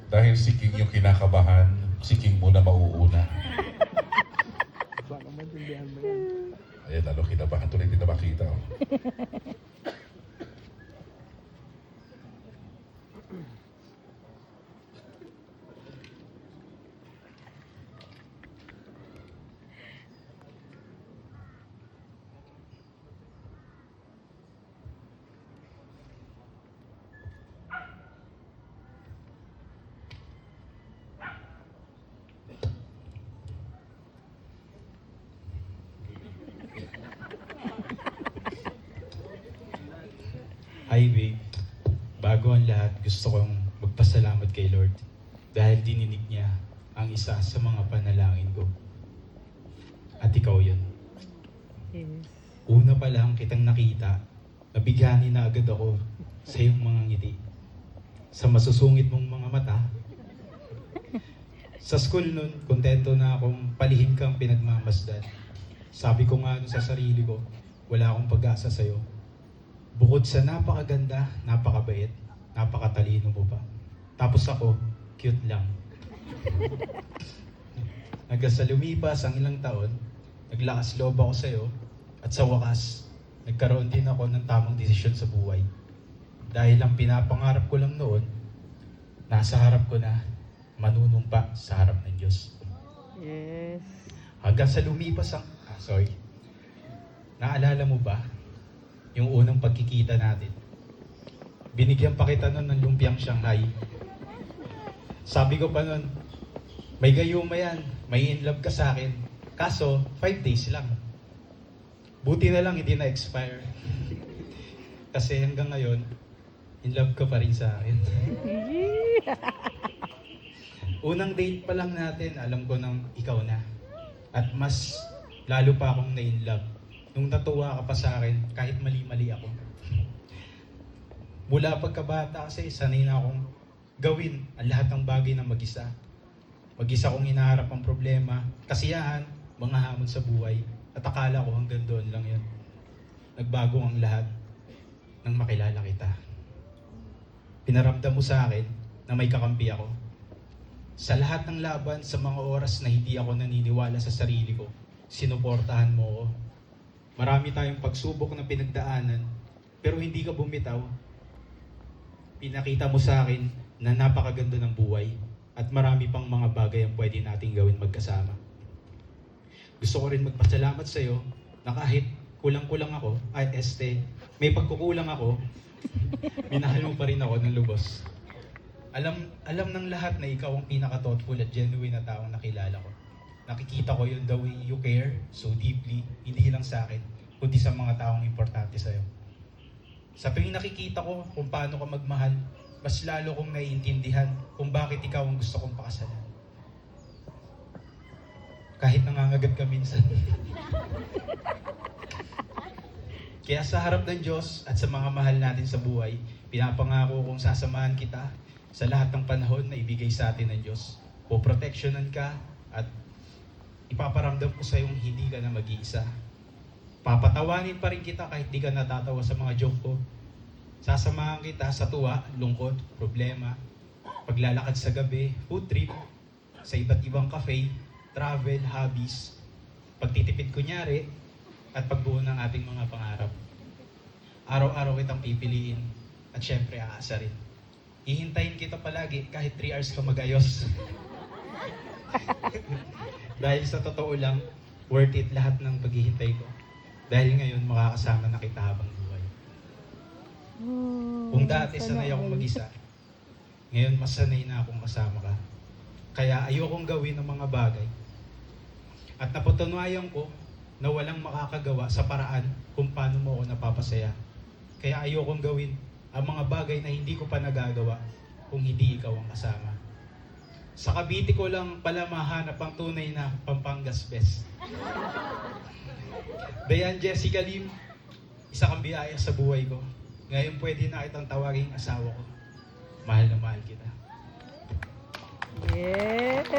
Dahil si King yung kinakabahan, si King muna mauuna. Baka maintindihan mo yan. Ayan, lalo kinabahan tuloy, hindi na makita. Oh. Hi babe, bago ang lahat gusto kong magpasalamat kay Lord dahil dininig niya ang isa sa mga panalangin ko. At ikaw yun. Yes. Una pa lang kitang nakita, nabighani na agad ako sa iyong mga ngiti. Sa masusungit mong mga mata. Sa school nun, kontento na akong palihim kang pinagmamasdan. Sabi ko nga nun sa sarili ko, wala akong pag-asa sa'yo. Bukod sa napakaganda, napakabait, napakatalino mo pa. Tapos ako, cute lang. Hanggang sa lumipas ang ilang taon, naglakas loob ako sa'yo, at sa wakas, nagkaroon din ako ng tamang desisyon sa buhay. Dahil ang pinapangarap ko lang noon, nasa harap ko na, manunumpa sa harap ng Diyos. Yes. Hanggang sa lumipas ang... Naalala mo ba yung unang pagkikita natin? Binigyan pa kita nun ng lumpiang Shanghai. Sabi ko pa nun, may gayuma yan, may in love ka sa akin. Kaso, 5 days lang. Buti na lang hindi na-expire. Kasi hanggang ngayon, in love ka pa rin sa akin. Unang date pa lang natin, alam ko nang ikaw na. At mas lalo pa akong na-in love. Nung natuwa ka pa sa akin, kahit mali-mali ako. Mula pagkabata kasi, sanay na akong gawin ang lahat ng bagay na mag-isa. Mag-isa kong hinaharap ang problema, kasiyahan, mga hamon sa buhay. At akala ko hanggang doon lang yun. Nagbago ang lahat nang makilala kita. Pinaramdam mo sa akin na may kakampi ako. Sa lahat ng laban, sa mga oras na hindi ako naniniwala sa sarili ko, sinuportahan mo ako. Marami tayong pagsubok na pinagdaanan, pero hindi ka bumitaw. Pinakita mo sa akin na napakaganda ng buhay at marami pang mga bagay ang pwede nating gawin magkasama. Gusto ko rin magpasalamat sa iyo na kahit kulang-kulang ako, may pagkukulang ako, minahal mo pa rin ako ng lubos. Alam ng lahat na ikaw ang pinaka-thoughtful at genuine na taong nakilala ko. Nakikita ko yun the way you care so deeply, hindi lang sa akin, kundi sa mga taong importante sa'yo. Sa tuwing nakikita ko kung paano ka magmahal, mas lalo kong naiintindihan kung bakit ikaw ang gusto kong pakasalan. Kahit nangangagat ka minsan. Kaya sa harap ng Diyos at sa mga mahal natin sa buhay, pinapangako kong sasamahan kita sa lahat ng panahon na ibigay sa atin ng Diyos. Poproteksyonan ka at ipaparamdam ko sa iyong hindi ka na mag-iisa. Papatawanin pa rin kita kahit di ka natatawa sa mga joke ko. Sasamahan kita sa tuwa, lungkot, problema, paglalakad sa gabi, food trip, sa iba't ibang cafe, travel, hobbies, pagtitipid kunyari, at pagbuo ng ating mga pangarap. Araw-araw kitang pipiliin at syempre aasa rin. Hihintayin kita palagi kahit 3 hours ka mag-ayos. Dahil sa totoo lang, worth it lahat ng paghihintay ko. Dahil ngayon makakasama na kita habang buhay. Kung dati sanay akong mag-isa, ngayon mas sanay na akong kasama ka. Kaya ayokong gawin ang mga bagay. At napatunayan ko na walang makakagawa sa paraan kung paano mo ako napapasaya. Kaya ayokong gawin ang mga bagay na hindi ko pa nagagawa kung hindi ikaw ang kasama. Sa Cavite ko lang pala mahanap ang tunay na Pampangas best. Dayan Jessica Lim, isa kang biyaya sa buhay ko. Ngayon pwede na kitang tawaging asawa ko. Mahal na mahal kita. Yes!